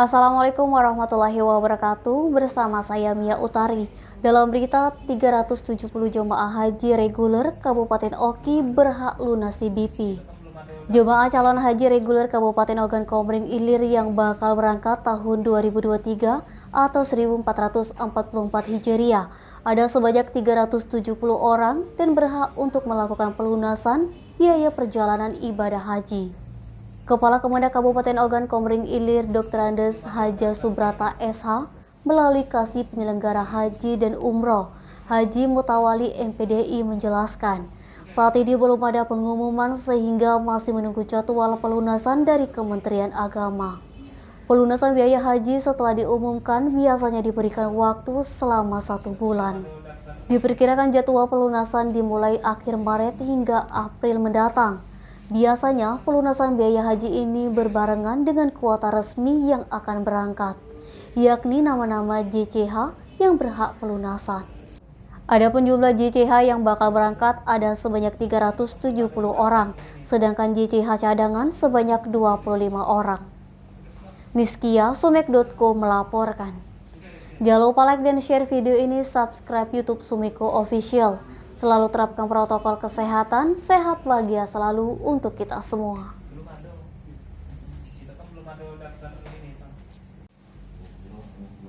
Assalamualaikum warahmatullahi wabarakatuh. Bersama saya Mia Utari. Dalam berita 370 jemaah haji reguler Kabupaten Oki berhak lunasi BP. Jemaah calon haji reguler Kabupaten Ogan Komering Ilir yang bakal berangkat tahun 2023 atau 1444 Hijriah ada sebanyak 370 orang dan berhak untuk melakukan pelunasan biaya perjalanan ibadah haji. Kepala Kemendak Kabupaten Ogan Komering Ilir Dr. Andes Haja Subrata SH melalui Kasih Penyelenggara Haji dan Umroh Haji Mutawali MPDI menjelaskan, saat ini belum ada pengumuman sehingga masih menunggu jadwal pelunasan dari Kementerian Agama. Pelunasan biaya haji setelah diumumkan biasanya diberikan waktu selama 1 bulan. Diperkirakan jadwal pelunasan dimulai akhir Maret hingga April mendatang. Biasanya pelunasan biaya haji ini berbarengan dengan kuota resmi yang akan berangkat, yakni nama-nama JCH yang berhak pelunasan. Adapun jumlah JCH yang bakal berangkat ada sebanyak 370 orang, sedangkan JCH cadangan sebanyak 25 orang. Niskia, Sumek.co melaporkan. Jangan lupa like dan share video ini, subscribe YouTube Sumiko Official. Selalu terapkan protokol kesehatan, sehat bahagia selalu untuk kita semua.